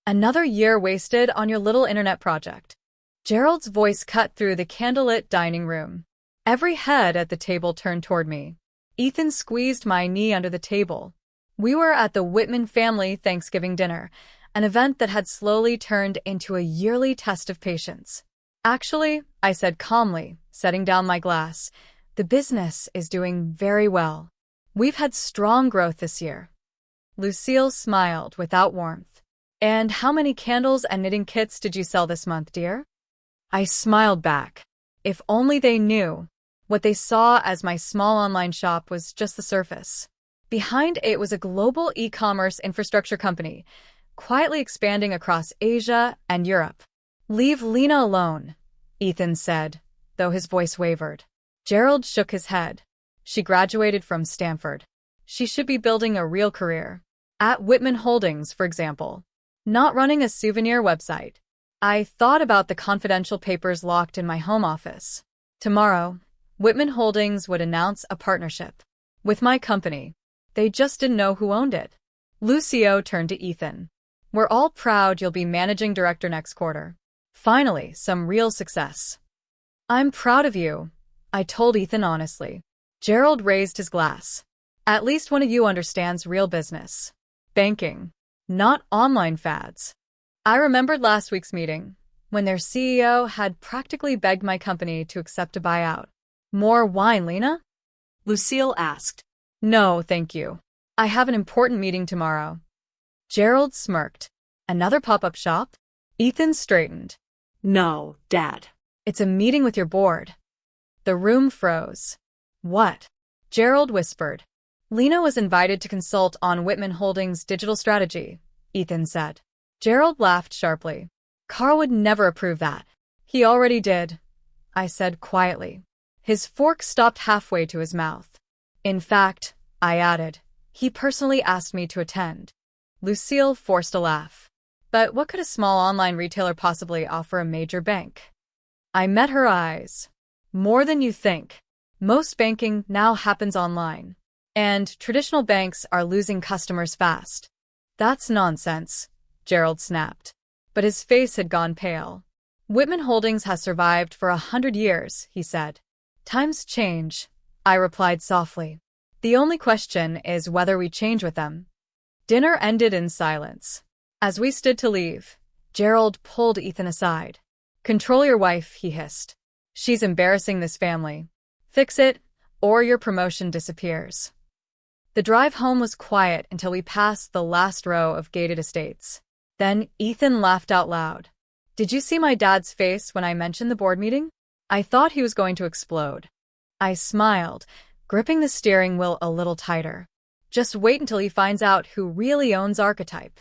Another year wasted on your little internet project. Gerald's voice cut through the candlelit dining room. Every head at the table turned toward me. Ethan squeezed my knee under the table. We were at the Whitman family Thanksgiving dinner, an event that had slowly turned into a yearly test of patience. Actually, I said calmly, setting down my glass, the business is doing very well. We've had strong growth this year. Lucille smiled without warmth. And how many candles and knitting kits did you sell this month, dear? I smiled back. If only they knew. What they saw as my small online shop was just the surface. Behind it was a global e-commerce infrastructure company, quietly expanding across Asia and Europe. Leave Lena alone, Ethan said, though his voice wavered. Gerald shook his head. She graduated from Stanford. She should be building a real career. At Whitman Holdings, for example. Not running a souvenir website. I thought about the confidential papers locked in my home office. Tomorrow, Whitman Holdings would announce a partnership with my company. They just didn't know who owned it. Lucille turned to Ethan. We're all proud you'll be managing director next quarter. Finally, some real success. I'm proud of you, I told Ethan honestly. Gerald raised his glass. At least one of you understands real business. Banking. Not online fads. I remembered last week's meeting, when their CEO had practically begged my company to accept a buyout. More wine, Lena? Lucille asked. No, thank you. I have an important meeting tomorrow. Gerald smirked. Another pop-up shop? Ethan straightened. No, Dad. It's a meeting with your board. The room froze. What? Gerald whispered. Lena was invited to consult on Whitman Holdings' digital strategy, Ethan said. Gerald laughed sharply. Carl would never approve that. He already did, I said quietly. His fork stopped halfway to his mouth. In fact, I added, he personally asked me to attend. Lucille forced a laugh. But what could a small online retailer possibly offer a major bank? I met her eyes. More than you think. Most banking now happens online. And traditional banks are losing customers fast. That's nonsense, Gerald snapped. But his face had gone pale. Whitman Holdings has survived for 100 years, he said. Times change, I replied softly. The only question is whether we change with them. Dinner ended in silence. As we stood to leave, Gerald pulled Ethan aside. Control your wife, he hissed. She's embarrassing this family. Fix it, or your promotion disappears. The drive home was quiet until we passed the last row of gated estates. Then Ethan laughed out loud. Did you see my dad's face when I mentioned the board meeting? I thought he was going to explode. I smiled, gripping the steering wheel a little tighter. Just wait until he finds out who really owns Archetype.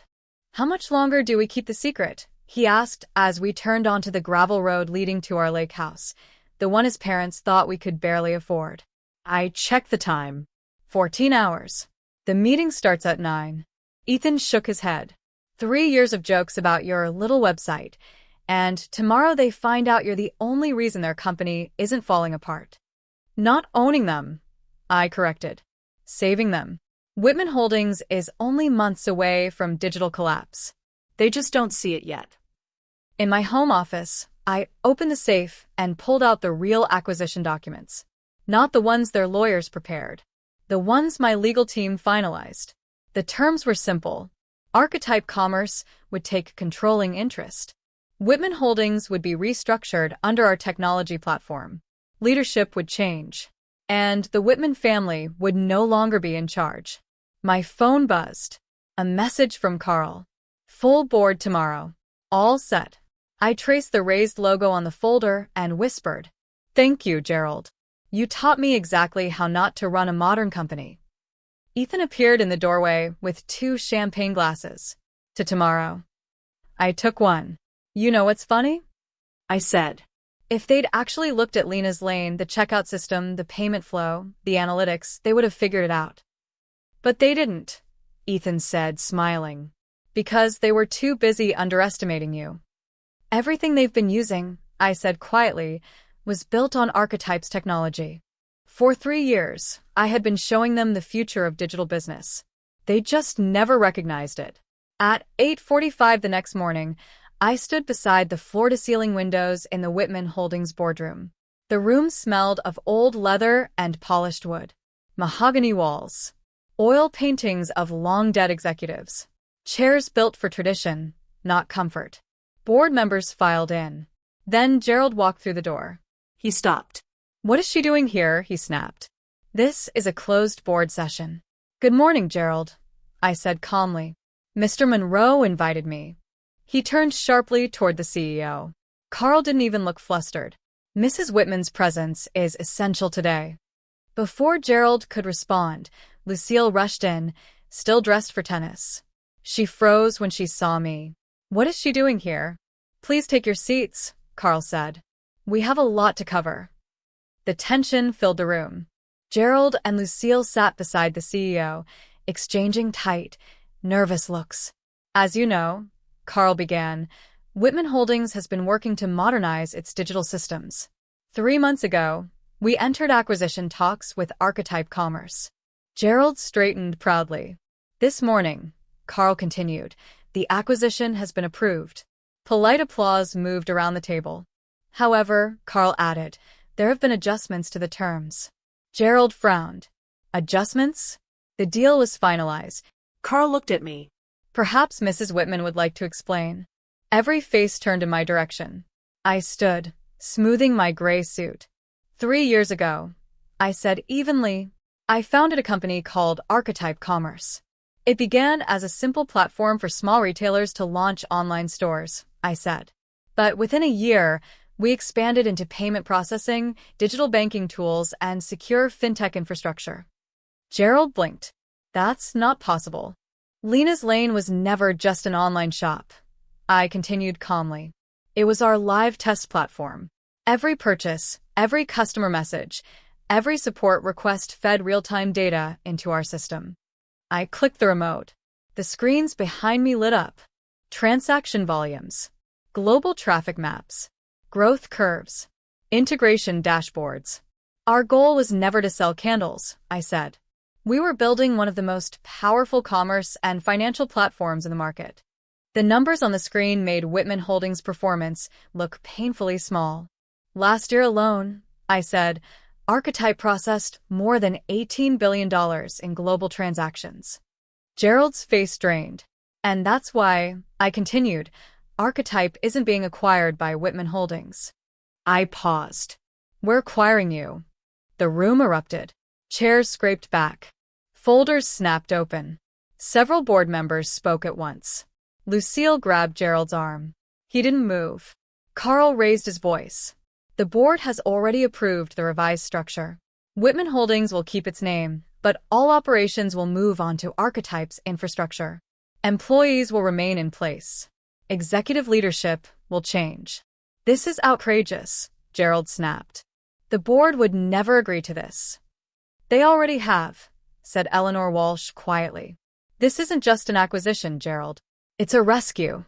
How much longer do we keep the secret? He asked as we turned onto the gravel road leading to our lake house, the one his parents thought we could barely afford. I checked the time. 14 hours. The meeting starts at 9. Ethan shook his head. 3 years of jokes about your little website, and tomorrow they find out you're the only reason their company isn't falling apart. Not owning them, I corrected. Saving them. Whitman Holdings is only months away from digital collapse. They just don't see it yet. In my home office, I opened the safe and pulled out the real acquisition documents. Not the ones their lawyers prepared. The ones my legal team finalized. The terms were simple. Archetype Commerce would take controlling interest. Whitman Holdings would be restructured under our technology platform. Leadership would change. And the Whitman family would no longer be in charge. My phone buzzed. A message from Carl. Full board tomorrow. All set. I traced the raised logo on the folder and whispered, Thank you, Gerald. You taught me exactly how not to run a modern company. Ethan appeared in the doorway with 2 champagne glasses. To tomorrow. I took one. You know what's funny? I said. If they'd actually looked at Lena's lane, the checkout system, the payment flow, the analytics, they would have figured it out. But they didn't, Ethan said, smiling. Because they were too busy underestimating you. Everything they've been using, I said quietly, was built on Archetype's technology. For 3 years, I had been showing them the future of digital business. They just never recognized it. At 8:45 the next morning, I stood beside the floor-to-ceiling windows in the Whitman Holdings boardroom. The room smelled of old leather and polished wood, mahogany walls, oil paintings of long-dead executives, chairs built for tradition, not comfort. Board members filed in. Then Gerald walked through the door. He stopped. "What is she doing here?" he snapped. "This is a closed board session." "Good morning, Gerald," I said calmly. "Mr. Monroe invited me." He turned sharply toward the CEO. Carl didn't even look flustered. "Mrs. Whitman's presence is essential today." Before Gerald could respond, Lucille rushed in, still dressed for tennis. She froze when she saw me. "What is she doing here?" "Please take your seats," Carl said. "We have a lot to cover." The tension filled the room. Gerald and Lucille sat beside the CEO, exchanging tight, nervous looks. "As you know," Carl began, "Whitman Holdings has been working to modernize its digital systems. 3 months ago, we entered acquisition talks with Archetype Commerce." Gerald straightened proudly. "This morning," Carl continued, "the acquisition has been approved." Polite applause moved around the table. "However," Carl added, "there have been adjustments to the terms." Gerald frowned. "Adjustments?" "The deal was finalized." Carl looked at me. "Perhaps Mrs. Whitman would like to explain." Every face turned in my direction. I stood, smoothing my gray suit. 3 years ago," I said evenly, "I founded a company called Archetype Commerce. It began as a simple platform for small retailers to launch online stores," I said. "But within a year, we expanded into payment processing, digital banking tools, and secure fintech infrastructure." Gerald blinked. "That's not possible." "Lena's Lane was never just an online shop," I continued calmly. "It was our live test platform. Every purchase, every customer message, every support request fed real-time data into our system." I clicked the remote. The screens behind me lit up. Transaction volumes, global traffic maps, growth curves, integration dashboards. "Our goal was never to sell candles," I said. "We were building one of the most powerful commerce and financial platforms in the market." The numbers on the screen made Whitman Holdings' performance look painfully small. "Last year alone," I said, "Archetype processed more than $18 billion in global transactions." Gerald's face strained. "And that's why," I continued, "Archetype isn't being acquired by Whitman Holdings." I paused. "We're acquiring you." The room erupted. Chairs scraped back. Folders snapped open. Several board members spoke at once. Lucille grabbed Gerald's arm. He didn't move. Carl raised his voice. "The board has already approved the revised structure. Whitman Holdings will keep its name, but all operations will move onto Archetype's infrastructure. Employees will remain in place. Executive leadership will change." "This is outrageous," Gerald snapped. "The board would never agree to this." "They already have," said Eleanor Walsh quietly. "This isn't just an acquisition, Gerald. It's a rescue."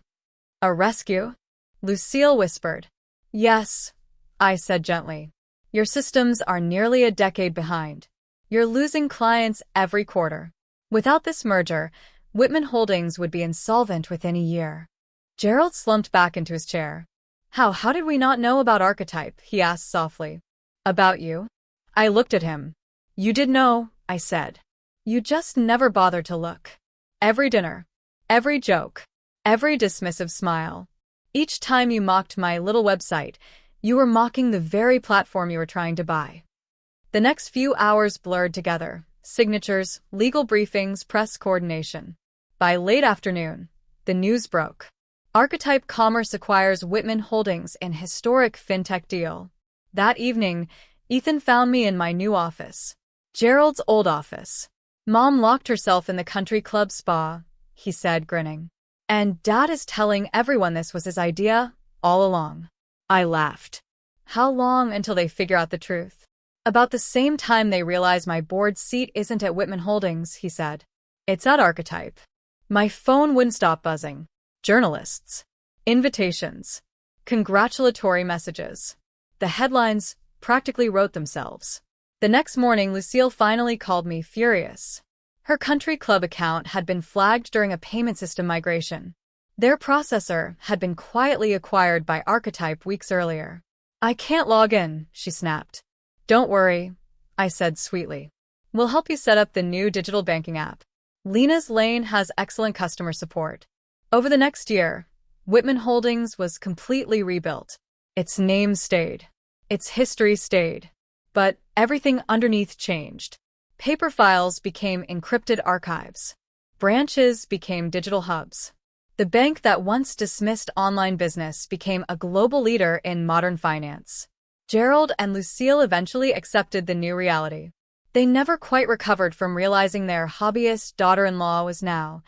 "A rescue?" Lucille whispered. "Yes," I said gently. "Your systems are nearly a decade behind. You're losing clients every quarter. Without this merger, Whitman Holdings would be insolvent within a year." Gerald slumped back into his chair. How did we not know about Archetype?" he asked softly. "About you?" I looked at him. "You did know," I said. "You just never bothered to look." Every dinner, every joke, every dismissive smile. Each time you mocked my little website, you were mocking the very platform you were trying to buy. The next few hours blurred together. Signatures, legal briefings, press coordination. By late afternoon, the news broke. Archetype Commerce acquires Whitman Holdings in historic fintech deal. That evening, Ethan found me in my new office. Gerald's old office. "Mom locked herself in the country club spa," he said, grinning. "And Dad is telling everyone this was his idea all along." I laughed. "How long until they figure out the truth?" "About the same time they realize my board seat isn't at Whitman Holdings," he said. "It's at Archetype." My phone wouldn't stop buzzing. Journalists. Invitations. Congratulatory messages. The headlines practically wrote themselves. The next morning, Lucille finally called me furious. Her country club account had been flagged during a payment system migration. Their processor had been quietly acquired by Archetype weeks earlier. "I can't log in," she snapped. "Don't worry," I said sweetly. "We'll help you set up the new digital banking app." Lena's lane has excellent customer support. Over the next year, Whitman Holdings was completely rebuilt. Its name stayed. Its history stayed. But everything underneath changed. Paper files became encrypted archives. Branches became digital hubs. The bank that once dismissed online business became a global leader in modern finance. Gerald and Lucille eventually accepted the new reality. They never quite recovered from realizing their hobbyist daughter-in-law was now,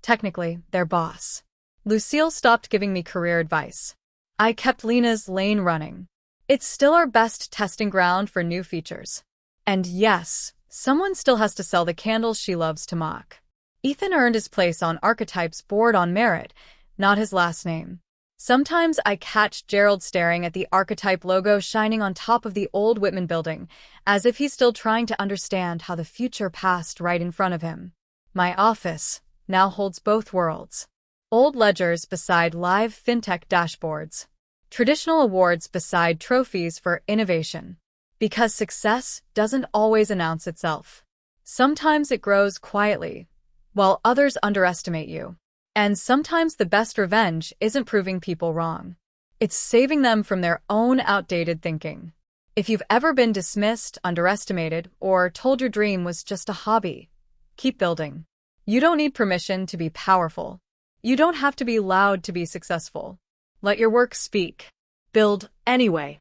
technically, their boss. Lucille stopped giving me career advice. I kept Lena's lane running. It's still our best testing ground for new features. And yes, someone still has to sell the candles she loves to mock. Ethan earned his place on Archetype's board on merit, not his last name. Sometimes I catch Gerald staring at the Archetype logo shining on top of the old Whitman building, as if he's still trying to understand how the future passed right in front of him. My office now holds both worlds. Old ledgers beside live fintech dashboards. Traditional awards beside trophies for innovation. Because success doesn't always announce itself. Sometimes it grows quietly, while others underestimate you. And sometimes the best revenge isn't proving people wrong. It's saving them from their own outdated thinking. If you've ever been dismissed, underestimated, or told your dream was just a hobby, keep building. You don't need permission to be powerful. You don't have to be loud to be successful. Let your work speak. Build anyway.